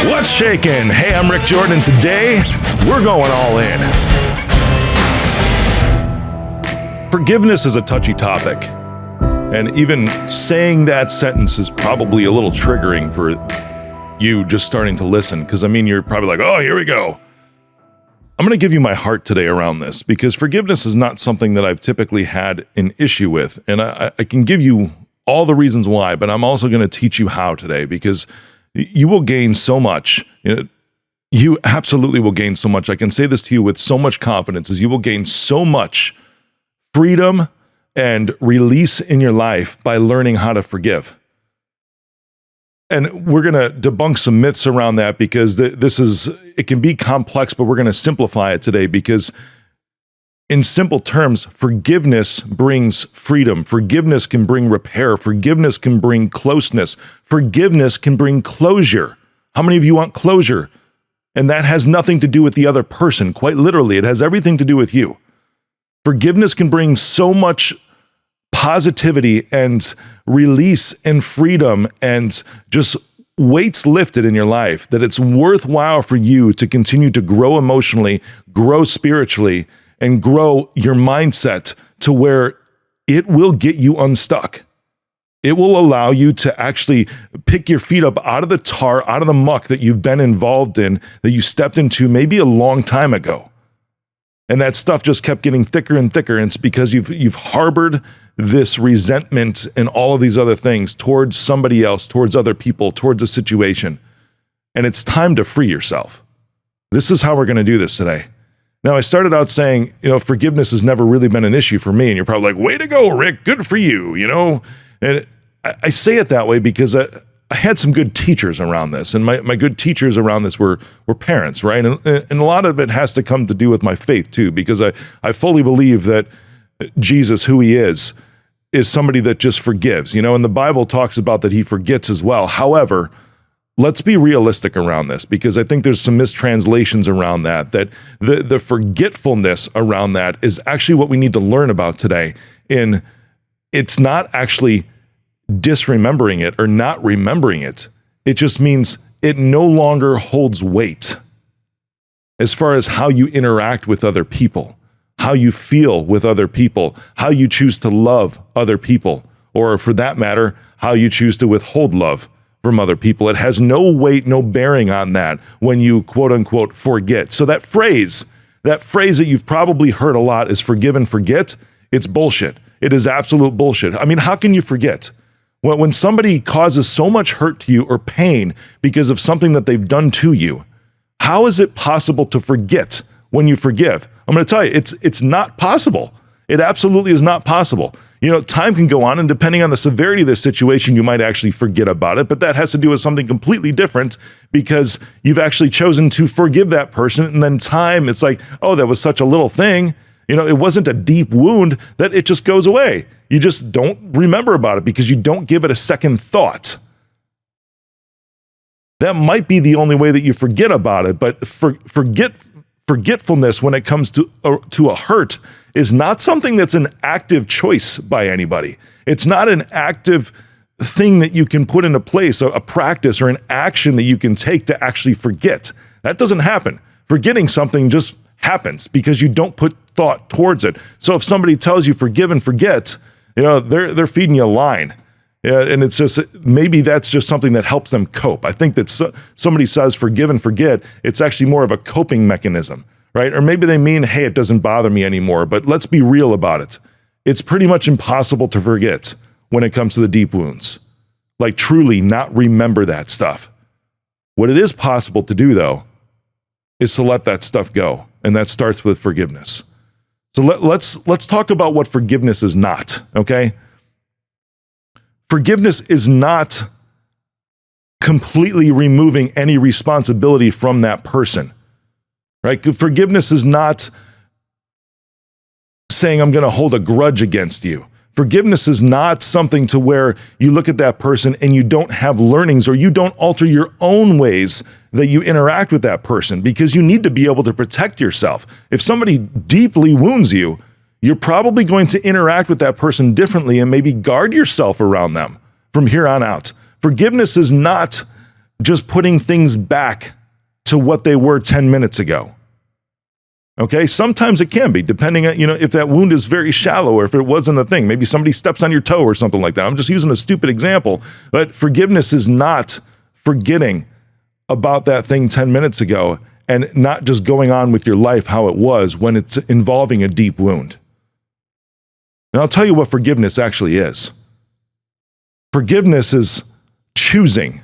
What's shaking? Hey, I'm Rick Jordan, and today we're going all in. Forgiveness is a touchy topic, and even saying that sentence is probably a little triggering for you just starting to listen, because you're probably like, oh, here we go. I'm going to give you my heart today around this, because forgiveness is not something that I've typically had an issue with, and I can give you all the reasons why, but I'm also going to teach you how today, because you will gain so much. You absolutely will gain so much. I can say this to you with so much confidence, is you will gain so much freedom and release in your life by learning how to forgive. And we're going to debunk some myths around that, because it can be complex, but we're going to simplify it today, because in simple terms, forgiveness brings freedom. Forgiveness can bring repair. Forgiveness can bring closeness. Forgiveness can bring closure. How many of you want closure? And that has nothing to do with the other person. Quite literally, it has everything to do with you. Forgiveness can bring so much positivity and release and freedom and just weights lifted in your life that it's worthwhile for you to continue to grow emotionally, grow spiritually, and grow your mindset to where it will get you unstuck. It will allow you to actually pick your feet up out of the tar, out of the muck that you've been involved in, that you stepped into maybe a long time ago. And that stuff just kept getting thicker and thicker. And it's because you've harbored this resentment and all of these other things towards somebody else, towards other people, towards a situation. And it's time to free yourself. This is how we're going to do this today. Now, I started out saying, forgiveness has never really been an issue for me. And you're probably like, way to go, Rick. Good for you, And I say it that way because I had some good teachers around this. And my good teachers around this were parents, right? And a lot of it has to come to do with my faith, too, because I fully believe that Jesus, who he is somebody that just forgives. And the Bible talks about that he forgets as well. However, let's be realistic around this, because I think there's some mistranslations around that the forgetfulness around that is actually what we need to learn about today. And it's not actually disremembering it or not remembering it. It just means it no longer holds weight as far as how you interact with other people, how you feel with other people, how you choose to love other people, or for that matter, how you choose to withhold love from other people. It has no weight, no bearing on that when you quote unquote forget. So that phrase that you've probably heard a lot is forgive and forget. It's bullshit. It is absolute bullshit. How can you forget? When somebody causes so much hurt to you or pain because of something that they've done to you, how is it possible to forget when you forgive? I'm going to tell you, it's not possible. It absolutely is not possible. Time can go on, and depending on the severity of the situation, you might actually forget about it, but that has to do with something completely different, because you've actually chosen to forgive that person, and then time, it's like, oh, that was such a little thing. It wasn't a deep wound, that it just goes away. You just don't remember about it because you don't give it a second thought. That might be the only way that you forget about it, but forgetfulness when it comes to a hurt is not something that's an active choice by anybody. It's not an active thing that you can put into place, a practice or an action that you can take to actually forget. That doesn't happen. Forgetting something just happens because you don't put thought towards it. So if somebody tells you forgive and forget, they're feeding you a line. And it's just, maybe that's just something that helps them cope. I think that somebody says forgive and forget, it's actually more of a coping mechanism, right? Or maybe they mean, hey, it doesn't bother me anymore, but let's be real about it. It's pretty much impossible to forget when it comes to the deep wounds. Like, truly not remember that stuff. What it is possible to do, though, is to let that stuff go. And that starts with forgiveness. So let's talk about what forgiveness is not, okay? Forgiveness is not completely removing any responsibility from that person, right? Forgiveness is not saying I'm going to hold a grudge against you. Forgiveness is not something to where you look at that person and you don't have learnings, or you don't alter your own ways that you interact with that person, because you need to be able to protect yourself. If somebody deeply wounds you, you're probably going to interact with that person differently and maybe guard yourself around them from here on out. Forgiveness is not just putting things back to what they were 10 minutes ago. Okay, sometimes it can be, depending on, if that wound is very shallow or if it wasn't a thing. Maybe somebody steps on your toe or something like that. I'm just using a stupid example, but forgiveness is not forgetting about that thing 10 minutes ago and not just going on with your life how it was when it's involving a deep wound. And I'll tell you what forgiveness actually is. Forgiveness is choosing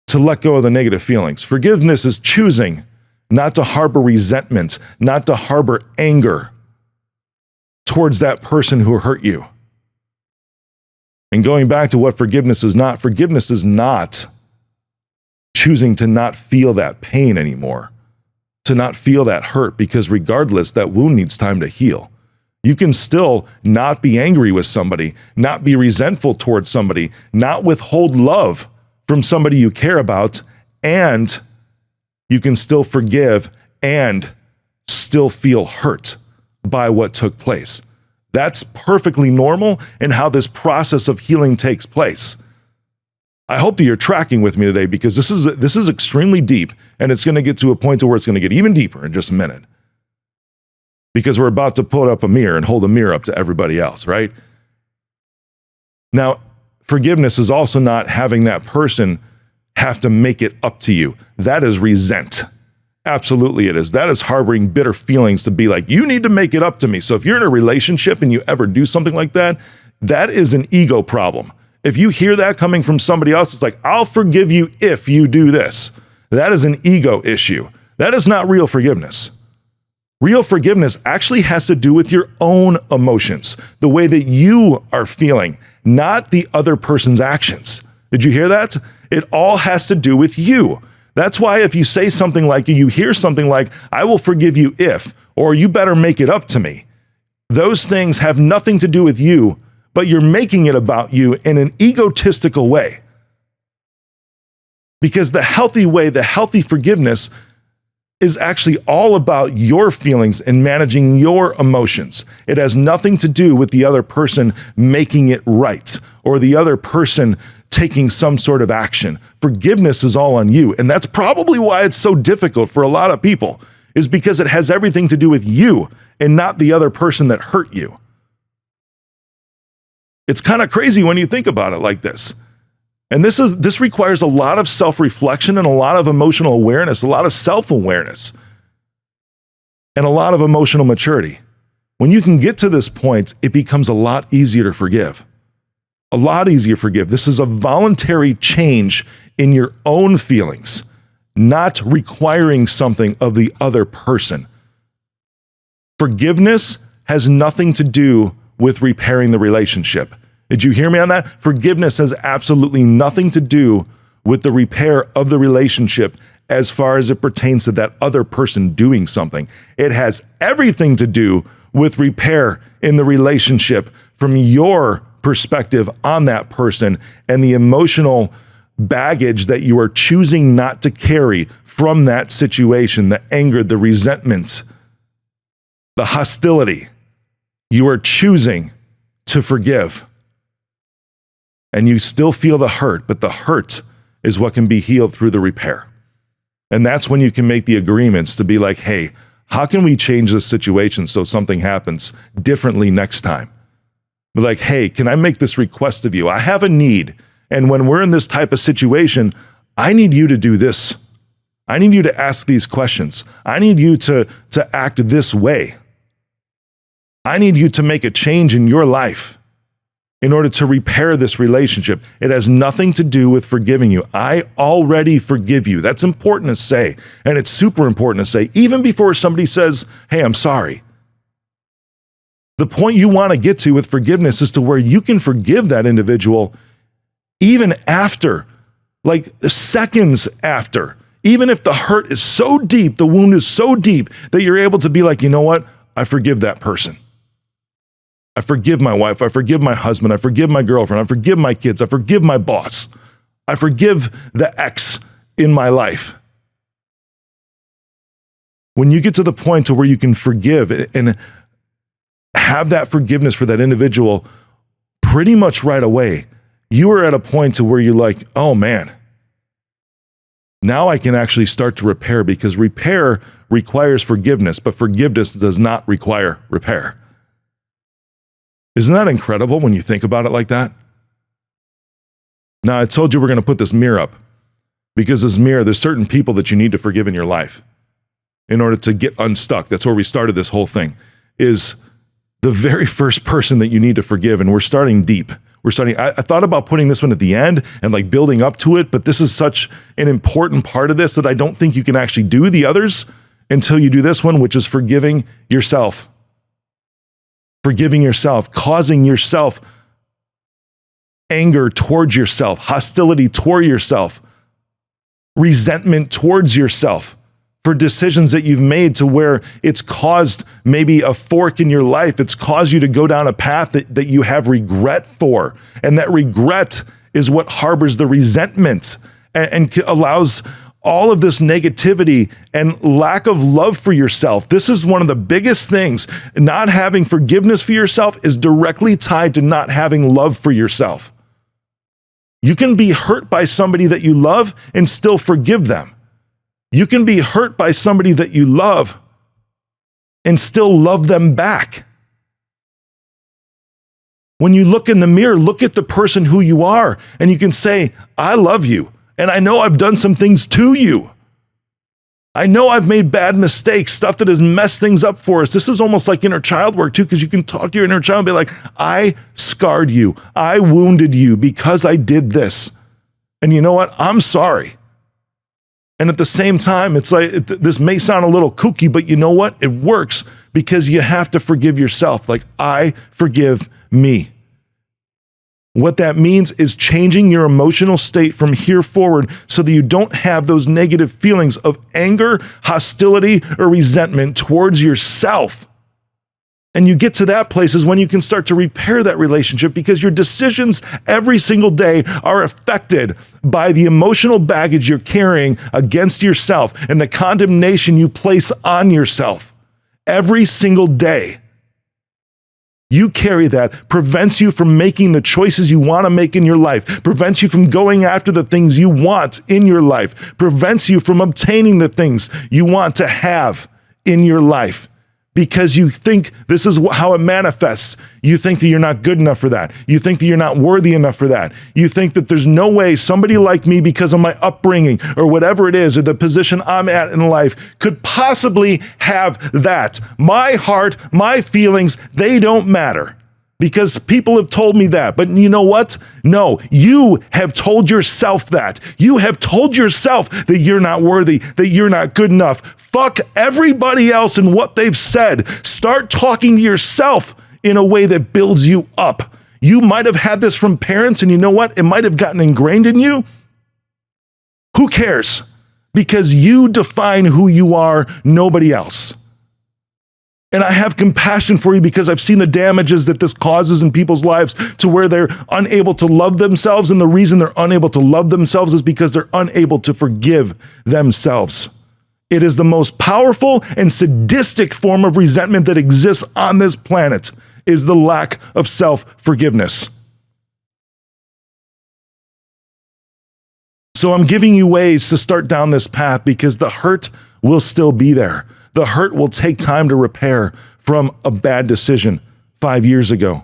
to let go of the negative feelings. Forgiveness is choosing not to harbor resentment, not to harbor anger towards that person who hurt you. And going back to what forgiveness is not choosing to not feel that pain anymore, to not feel that hurt, because regardless, that wound needs time to heal. You can still not be angry with somebody, not be resentful towards somebody, not withhold love from somebody you care about, and you can still forgive and still feel hurt by what took place. That's perfectly normal in how this process of healing takes place. I hope that you're tracking with me today, because this is extremely deep, and it's going to get to a point where it's going to get even deeper in just a minute. Because we're about to put up a mirror and hold a mirror up to everybody else, right? Now, forgiveness is also not having that person have to make it up to you. That is resent. Absolutely it is. That is harboring bitter feelings to be like, you need to make it up to me. So if you're in a relationship and you ever do something like that, that is an ego problem. If you hear that coming from somebody else, it's like, I'll forgive you if you do this. That is an ego issue. That is not real forgiveness. Real forgiveness actually has to do with your own emotions, the way that you are feeling, not the other person's actions. Did you hear that? It all has to do with you. That's why if you say something like, you hear something like, I will forgive you if, or you better make it up to me. Those things have nothing to do with you, but you're making it about you in an egotistical way. Because the healthy way, the healthy forgiveness is actually all about your feelings and managing your emotions. It has nothing to do with the other person making it right or the other person taking some sort of action. Forgiveness is all on you. And that's probably why it's so difficult for a lot of people, is because it has everything to do with you and not the other person that hurt you. It's kind of crazy when you think about it like this. And this requires a lot of self-reflection and a lot of emotional awareness, a lot of self-awareness, and a lot of emotional maturity. When you can get to this point, it becomes a lot easier to forgive. A lot easier to forgive. This is a voluntary change in your own feelings, not requiring something of the other person. Forgiveness has nothing to do with repairing the relationship. Did you hear me on that? Forgiveness has absolutely nothing to do with the repair of the relationship as far as it pertains to that other person doing something. It has everything to do with repair in the relationship from your perspective on that person and the emotional baggage that you are choosing not to carry from that situation, the anger, the resentment, the hostility. You are choosing to forgive. And you still feel the hurt, but the hurt is what can be healed through the repair. And that's when you can make the agreements to be like, hey, how can we change this situation so something happens differently next time? Be like, hey, can I make this request of you? I have a need. And when we're in this type of situation, I need you to do this. I need you to ask these questions. I need you to act this way. I need you to make a change in your life in order to repair this relationship. It has nothing to do with forgiving you. I already forgive you. That's important to say. And it's super important to say, even before somebody says, hey, I'm sorry. The point you want to get to with forgiveness is to where you can forgive that individual even after, like seconds after. Even if the hurt is so deep, the wound is so deep that you're able to be like, you know what? I forgive that person. I forgive my wife. I forgive my husband. I forgive my girlfriend. I forgive my kids. I forgive my boss. I forgive the ex in my life. When you get to the point to where you can forgive and have that forgiveness for that individual pretty much right away, you are at a point to where you're like, oh man, Now I can actually start to repair, because repair requires forgiveness, but forgiveness does not require repair. Isn't that incredible when you think about it like that? Now, I told you we're going to put this mirror up, because this mirror, there's certain people that you need to forgive in your life in order to get unstuck. That's where we started this whole thing, is the very first person that you need to forgive. And we're starting deep. I thought about putting this one at the end and like building up to it, but this is such an important part of this that I don't think you can actually do the others until you do this one, which is forgiving yourself. Forgiving yourself, causing yourself anger towards yourself, hostility toward yourself, resentment towards yourself for decisions that you've made to where it's caused maybe a fork in your life. It's caused you to go down a path that you have regret for. And that regret is what harbors the resentment and allows all of this negativity and lack of love for yourself. This is one of the biggest things. Not having forgiveness for yourself is directly tied to not having love for yourself. You can be hurt by somebody that you love and still forgive them. You can be hurt by somebody that you love and still love them back. When you look in the mirror, look at the person who you are, and you can say, I love you, and I know I've done some things to you. I know I've made bad mistakes, stuff that has messed things up for us. This is almost like inner child work too, because you can talk to your inner child and be like, I scarred you. I wounded you because I did this. And you know what? I'm sorry. And at the same time, it's like, this may sound a little kooky, but you know what? It works because you have to forgive yourself. Like, I forgive me. What that means is changing your emotional state from here forward so that you don't have those negative feelings of anger, hostility, or resentment towards yourself. And you get to that place is when you can start to repair that relationship, because your decisions every single day are affected by the emotional baggage you're carrying against yourself and the condemnation you place on yourself every single day. You carry that, prevents you from making the choices you want to make in your life, prevents you from going after the things you want in your life, prevents you from obtaining the things you want to have in your life. Because you think this is how it manifests. You think that you're not good enough for that. You think that you're not worthy enough for that. You think that there's no way somebody like me, because of my upbringing or whatever it is, or the position I'm at in life, could possibly have that. My heart, my feelings, they don't matter. Because people have told me that. But you know what? No, you have told yourself that. You have told yourself that you're not worthy, that you're not good enough. Fuck everybody else and what they've said. Start talking to yourself in a way that builds you up. You might have had this from parents, and you know what? It might have gotten ingrained in you. Who cares? Because you define who you are, nobody else. And I have compassion for you because I've seen the damages that this causes in people's lives to where they're unable to love themselves. And the reason they're unable to love themselves is because they're unable to forgive themselves. It is the most powerful and sadistic form of resentment that exists on this planet, is the lack of self-forgiveness. So I'm giving you ways to start down this path, because the hurt will still be there. The hurt will take time to repair from a bad decision 5 years ago.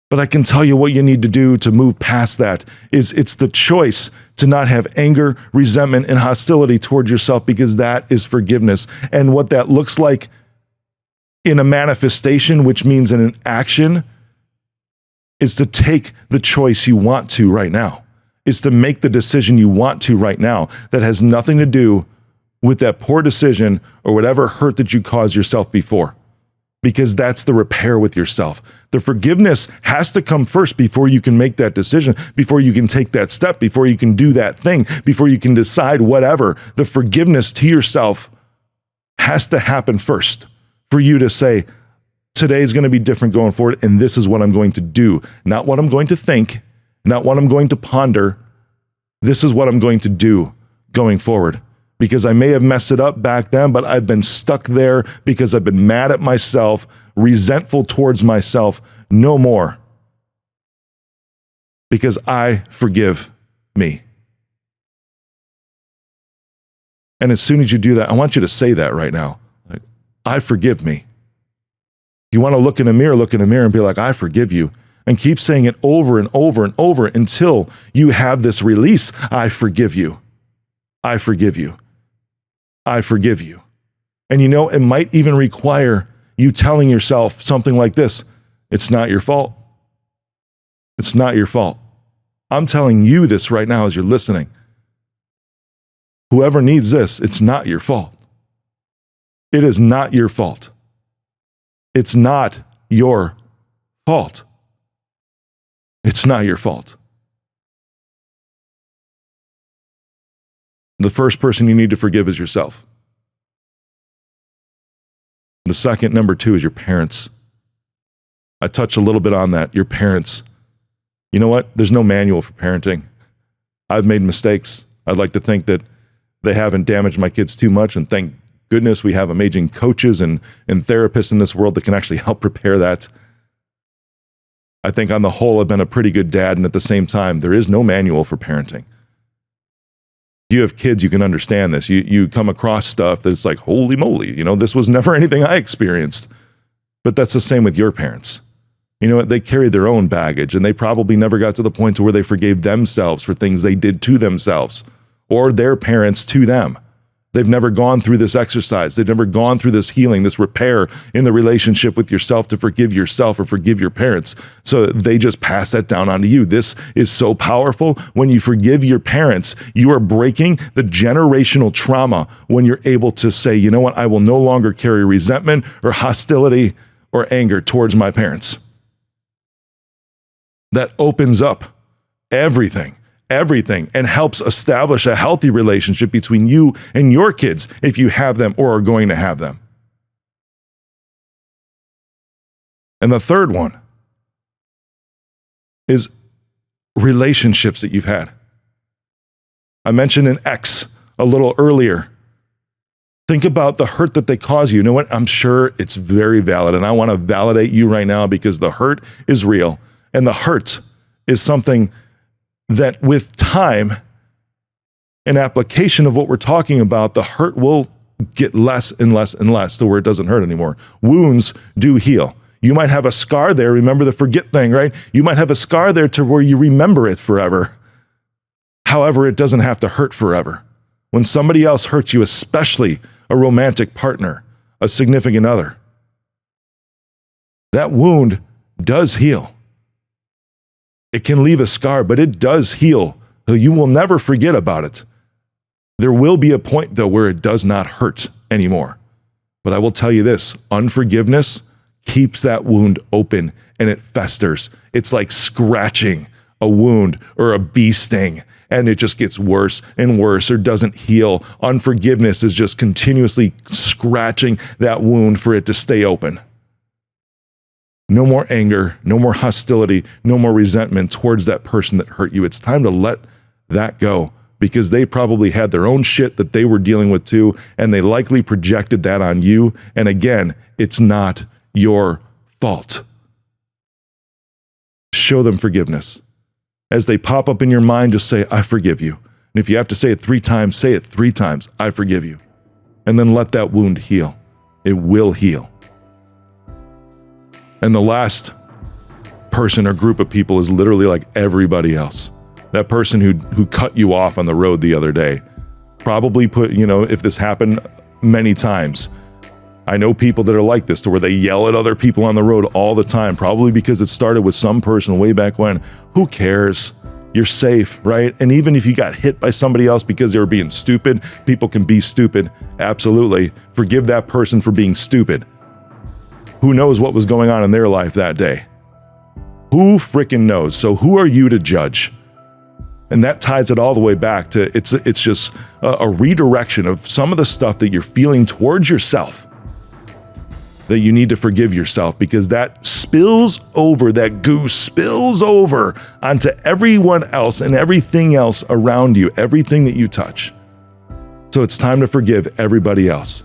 But I can tell you what you need to do to move past that is it's the choice to not have anger, resentment, and hostility toward yourself, because that is forgiveness. And what that looks like in a manifestation, which means in an action, is to take the choice you want to right now. Is to make the decision you want to right now that has nothing to do with that poor decision or whatever hurt that you caused yourself before. Because that's the repair with yourself. The forgiveness has to come first before you can make that decision, before you can take that step, before you can do that thing, before you can decide whatever. The forgiveness to yourself has to happen first for you to say, today is going to be different going forward, and this is what I'm going to do. Not what I'm going to think, not what I'm going to ponder. This is what I'm going to do going forward. Because I may have messed it up back then, but I've been stuck there because I've been mad at myself, resentful towards myself. No more. Because I forgive me. And as soon as you do that, I want you to say that right now. Like, I forgive me. If you want to look in a mirror and be like, I forgive you. And keep saying it over and over and over until you have this release. I forgive you. I forgive you. I forgive you. And it might even require you telling yourself something like this. It's not your fault. It's not your fault. I'm telling you this right now as you're listening. Whoever needs this, it's not your fault. It is not your fault. It's not your fault. It's not your fault. The first person you need to forgive is yourself. The second, number two, is your parents. I touched a little bit on that. Your parents. You know what? There's no manual for parenting. I've made mistakes. I'd like to think that they haven't damaged my kids too much, and thank goodness we have amazing coaches and therapists in this world that can actually help repair that. I think on the whole, I've been a pretty good dad, and at the same time, there is no manual for parenting. If you have kids, you can understand this. You come across stuff that's like, holy moly, this was never anything I experienced. But that's the same with your parents. You know what? They carried their own baggage, and they probably never got to the point to where they forgave themselves for things they did to themselves or their parents to them. They've never gone through this exercise. They've never gone through this healing, this repair in the relationship with yourself to forgive yourself or forgive your parents. So they just pass that down onto you. This is so powerful. When you forgive your parents, you are breaking the generational trauma when you're able to say, you know what, I will no longer carry resentment or hostility or anger towards my parents. That opens up everything, and helps establish a healthy relationship between you and your kids if you have them or are going to have them. And the third one is relationships that you've had. I mentioned an ex a little earlier. Think about the hurt that they cause you. You know what? I'm sure it's very valid, and I want to validate you right now because the hurt is real, and the hurt is something that with time and application of what we're talking about, the hurt will get less and less and less to where it doesn't hurt anymore. Wounds do heal. You might have a scar there. Remember the forget thing, right? You might have a scar there to where you remember it forever. However, it doesn't have to hurt forever. When somebody else hurts you, especially a romantic partner, a significant other, that wound does heal. It can leave a scar, but it does heal. So you will never forget about it. There will be a point, though, where it does not hurt anymore. But I will tell you this, unforgiveness keeps that wound open and it festers. It's like scratching a wound or a bee sting, and it just gets worse and worse or doesn't heal. Unforgiveness is just continuously scratching that wound for it to stay open. No more anger, no more hostility, no more resentment towards that person that hurt you. It's time to let that go because they probably had their own shit that they were dealing with too, and they likely projected that on you. And again, it's not your fault. Show them forgiveness. As they pop up in your mind, just say, I forgive you. And if you have to say it 3 times, say it 3 times, I forgive you. And then let that wound heal. It will heal. And the last person or group of people is literally like everybody else. That person who cut you off on the road the other day. Probably if this happened many times. I know people that are like this, to where they yell at other people on the road all the time, probably because it started with some person way back when. Who cares? You're safe, right? And even if you got hit by somebody else because they were being stupid, people can be stupid. Absolutely. Forgive that person for being stupid. Who knows what was going on in their life that day? Who freaking knows? So who are you to judge? And that ties it all the way back to it's just a redirection of some of the stuff that you're feeling towards yourself, that you need to forgive yourself, because that spills over, that goo spills over onto everyone else and everything else around you, everything that you touch. So it's time to forgive everybody else.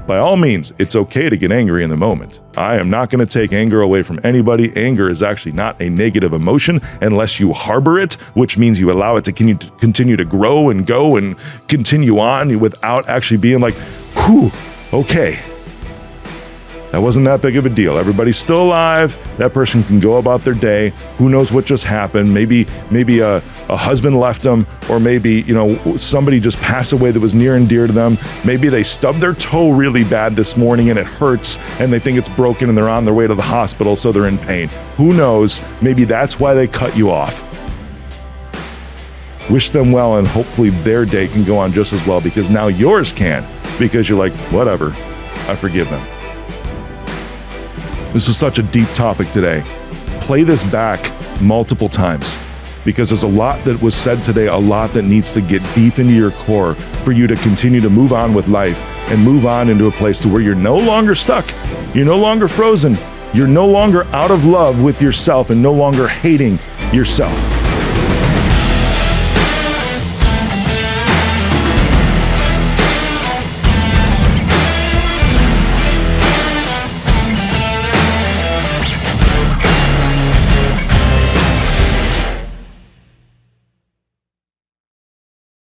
by all means, it's okay to get angry in the moment. I am not going to take anger away from anybody. Anger is actually not a negative emotion unless you harbor it, which means you allow it to continue to grow and go and continue on without actually being like, whew, okay. That wasn't that big of a deal. Everybody's still alive. That person can go about their day. Who knows what just happened? Maybe a husband left them, or maybe, somebody just passed away that was near and dear to them. Maybe they stubbed their toe really bad this morning and it hurts and they think it's broken and they're on their way to the hospital, so they're in pain. Who knows? Maybe that's why they cut you off. Wish them well, and hopefully their day can go on just as well, because now yours can, because you're like, whatever, I forgive them. This was such a deep topic today. Play this back multiple times, because there's a lot that was said today, a lot that needs to get deep into your core for you to continue to move on with life and move on into a place to where you're no longer stuck. You're no longer frozen. You're no longer out of love with yourself and no longer hating yourself.